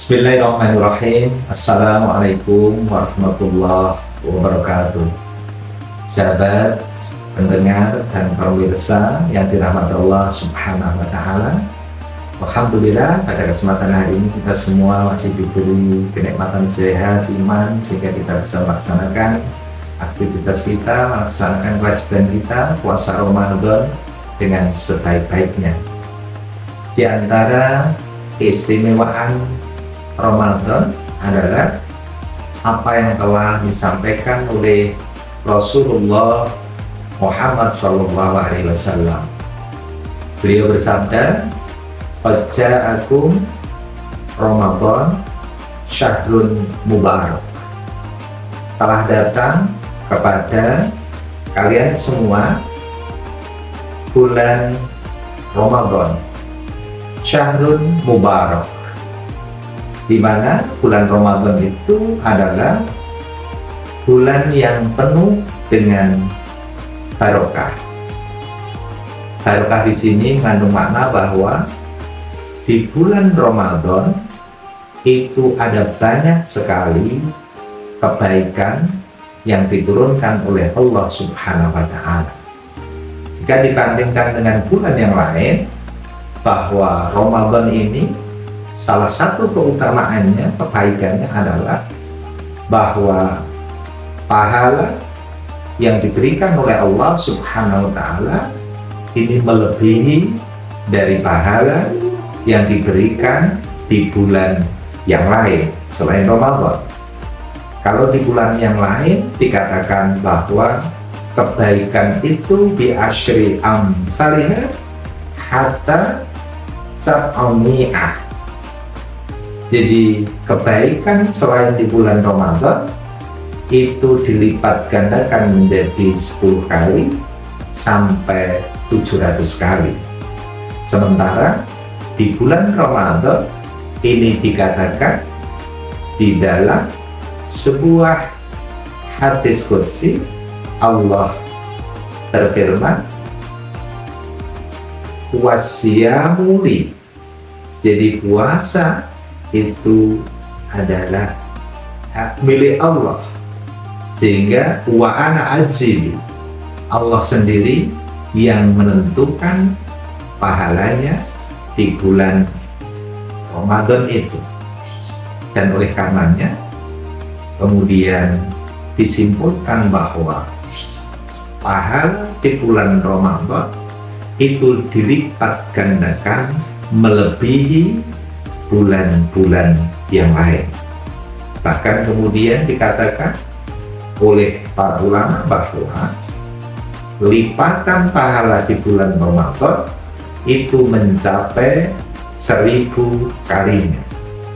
Bismillahirrahmanirrahim. Assalamualaikum warahmatullahi wabarakatuh. Sahabat, pendengar dan pemirsa yang dirahmati Allah Subhanahu wa Ta'ala, alhamdulillah pada kesempatan hari ini kita semua masih diberi kenikmatan sehat iman sehingga kita bisa melaksanakan aktivitas kita, melaksanakan kewajiban kita puasa Ramadan dengan sebaik-baiknya. Di antara keistimewaan Ramadan adalah apa yang telah disampaikan oleh Rasulullah Muhammad SAW. Beliau bersabda, "Qad ja'akum Ramadan syahrun mubarak." Telah datang kepada kalian semua bulan Ramadan, syahrun mubarak, di mana bulan Ramadan itu adalah bulan yang penuh dengan barokah. Barokah di sini mengandung makna bahwa di bulan Ramadan itu ada banyak sekali kebaikan yang diturunkan oleh Allah Subhanahu wa Ta'ala. Jika dibandingkan dengan bulan yang lain, bahwa Ramadan ini salah satu keutamaannya, kebaikannya adalah bahwa pahala yang diberikan oleh Allah Subhanahu wa Ta'ala ini melebihi dari pahala yang diberikan di bulan yang lain selain Ramadan. Kalau di bulan yang lain dikatakan bahwa kebaikan itu bi asyri amsalihah hatta sab'amiyah. Jadi kebaikan selain di bulan Ramadan itu dilipat gandakan menjadi 10 kali sampai 700 kali. Sementara di bulan Ramadan ini dikatakan di dalam sebuah hadis qudsi Allah berfirman, "Wasiyamuli." Jadi puasa itu adalah hak milik Allah, sehingga wa ana ajzi, Allah sendiri yang menentukan pahalanya di bulan Ramadan itu. Dan oleh karenanya kemudian disimpulkan bahwa pahala di bulan Ramadan itu dilipat gandakan melebihi bulan-bulan yang lain. Bahkan kemudian dikatakan oleh para ulama bahwa lipatan pahala di bulan Ramadan itu mencapai 1000 kalinya.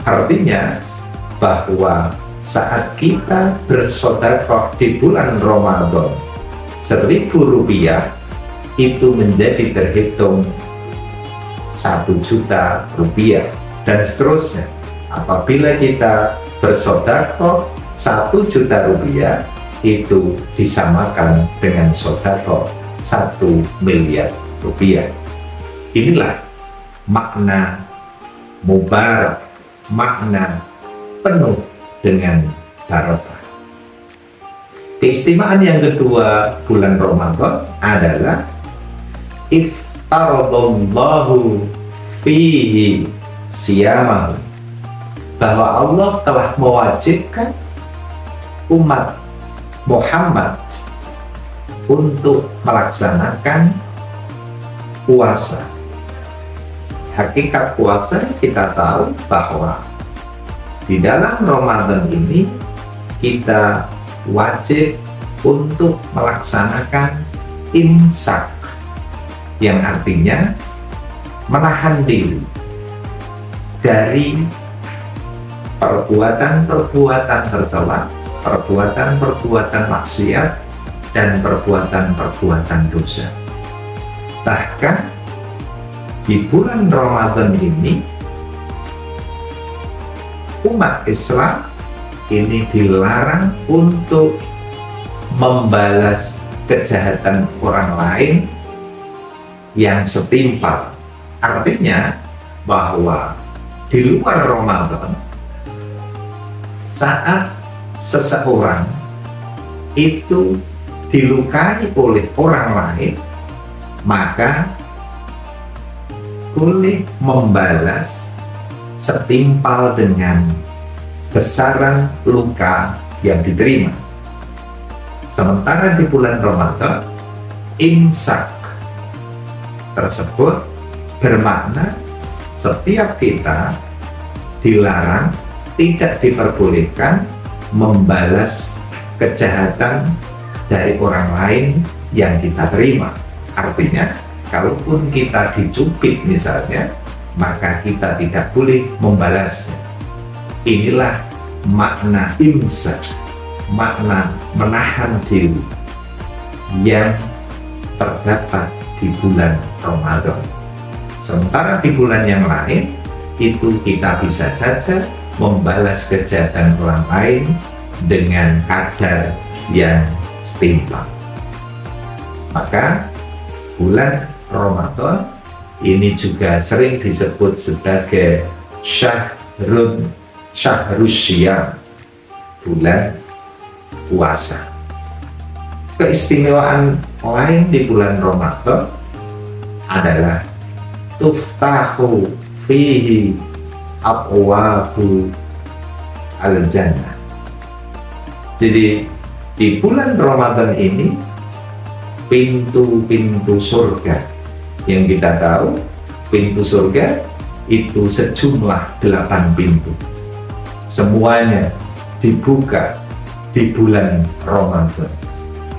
Artinya bahwa saat kita bersedekah di bulan Ramadan 1000 rupiah itu menjadi terhitung 1 juta rupiah, dan seterusnya. Apabila kita bersedekah 1 juta rupiah itu disamakan dengan sedekah 1 miliar rupiah. Inilah makna mubarak, makna penuh dengan barokah. Keistimewaan yang kedua bulan Ramadan adalah iftaradallahu fihi siyamahu, bahwa Allah telah mewajibkan umat Muhammad untuk melaksanakan puasa. Hakikat puasa kita tahu bahwa di dalam Ramadan ini kita wajib untuk melaksanakan imsak, yang artinya menahan diri dari perbuatan-perbuatan tercela, perbuatan-perbuatan maksiat, dan perbuatan-perbuatan dosa. Bahkan di bulan Ramadan ini umat Islam ini dilarang untuk membalas kejahatan orang lain yang setimpal. Artinya bahwa di luar Ramadan saat seseorang itu dilukai oleh orang lain, maka boleh membalas setimpal dengan besaran luka yang diterima. Sementara di bulan Ramadan, imsak tersebut bermakna setiap kita dilarang, tidak diperbolehkan membalas kejahatan dari orang lain yang kita terima. Artinya, kalaupun kita dicubit misalnya, maka kita tidak boleh membalasnya. Inilah makna imsak, makna menahan diri yang terdapat di bulan Ramadan. Sementara di bulan yang lain, itu kita bisa saja membalas kejahatan orang lain dengan kadar yang setimpal. Maka bulan Ramadan ini juga sering disebut sebagai Syahrus Syiyam, bulan puasa. Keistimewaan lain di bulan Ramadan adalah tuftahu fihi abwabu al-jannah. Jadi di bulan Ramadan ini pintu-pintu surga, yang kita tahu pintu surga itu sejumlah 8 pintu, semuanya dibuka di bulan Ramadan,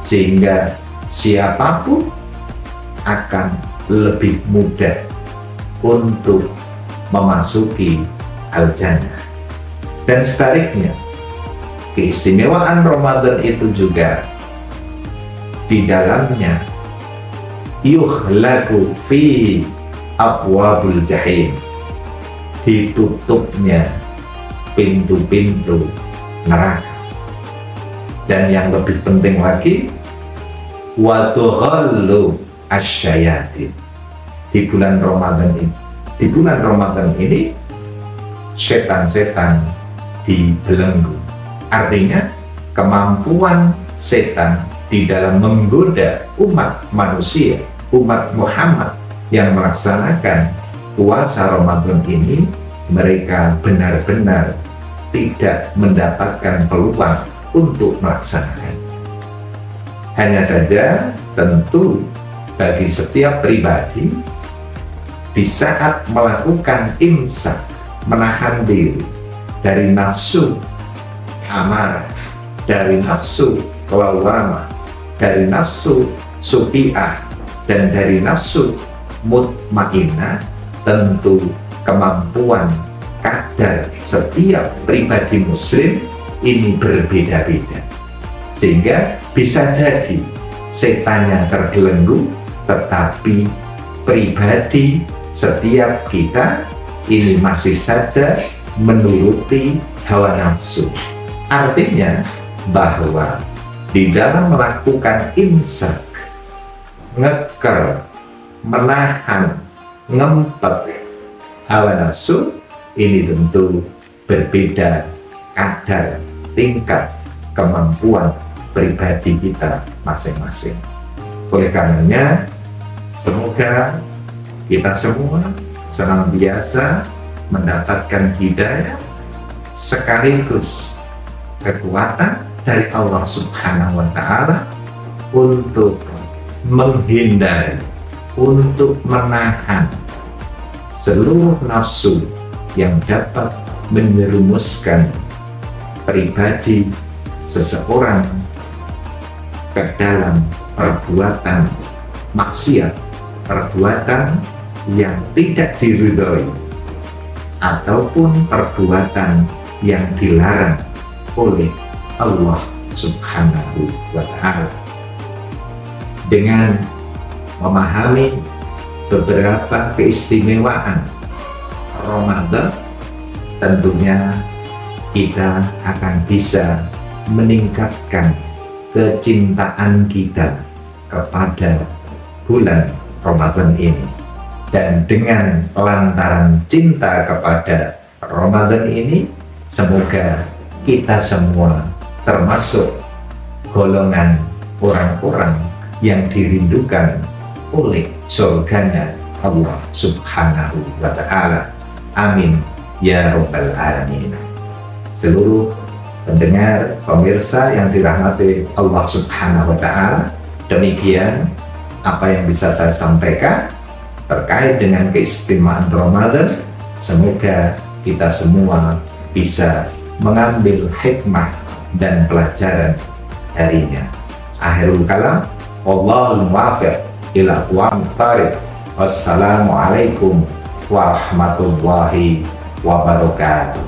sehingga siapapun akan lebih mudah untuk memasuki al-jannah. Dan sebaliknya, keistimewaan Ramadan itu juga di dalamnya yukhlaqu fi abwabul jahim, ditutupnya pintu-pintu neraka. Dan yang lebih penting lagi, wa tughallu asyayatin. Di bulan Ramadan ini setan-setan dibelenggu. Artinya kemampuan setan di dalam menggoda umat manusia, umat Muhammad yang melaksanakan puasa Ramadan ini, mereka benar-benar tidak mendapatkan peluang untuk melaksanakan. Hanya saja tentu bagi setiap pribadi, di saat melakukan imsak, menahan diri dari nafsu amarah, dari nafsu lawamah, dari nafsu sufi'ah, dan dari nafsu mutmainnah, tentu kemampuan kadar setiap pribadi muslim ini berbeda-beda, sehingga bisa jadi setannya terbelenggu, tetapi pribadi setiap kita ini masih saja menuruti hawa nafsu. Artinya bahwa di dalam melakukan imsak, ngeker, menahan, ngempet hawa nafsu, ini tentu berbeda kadar tingkat kemampuan pribadi kita masing-masing. Oleh karenanya, semoga kita semua senantiasa mendapatkan hidayah sekaligus kekuatan dari Allah Subhanahu wa Ta'ala untuk menghindari, untuk menahan seluruh nafsu yang dapat menyerumuskan pribadi seseorang ke dalam perbuatan maksiat, perbuatan yang tidak diridhoi, ataupun perbuatan yang dilarang oleh Allah Subhanahu wa Ta'ala. Dengan memahami beberapa keistimewaan Ramadan, tentunya kita akan bisa meningkatkan kecintaan kita kepada bulan Ramadan ini. Dan dengan lantaran cinta kepada Ramadan ini, semoga kita semua termasuk golongan orang-orang yang dirindukan oleh surganya Allah Subhanahu wa Ta'ala. Amin ya Rabbal Alamin. Seluruh pendengar, pemirsa yang dirahmati Allah Subhanahu wa Ta'ala, demikian apa yang bisa saya sampaikan terkait dengan keistimewaan Ramadan. Semoga kita semua bisa mengambil hikmah dan pelajaran darinya. Akhirul kalam, wallahul muwaffiq ila aqwamit thariq. Wassalamualaikum warahmatullahi wabarakatuh.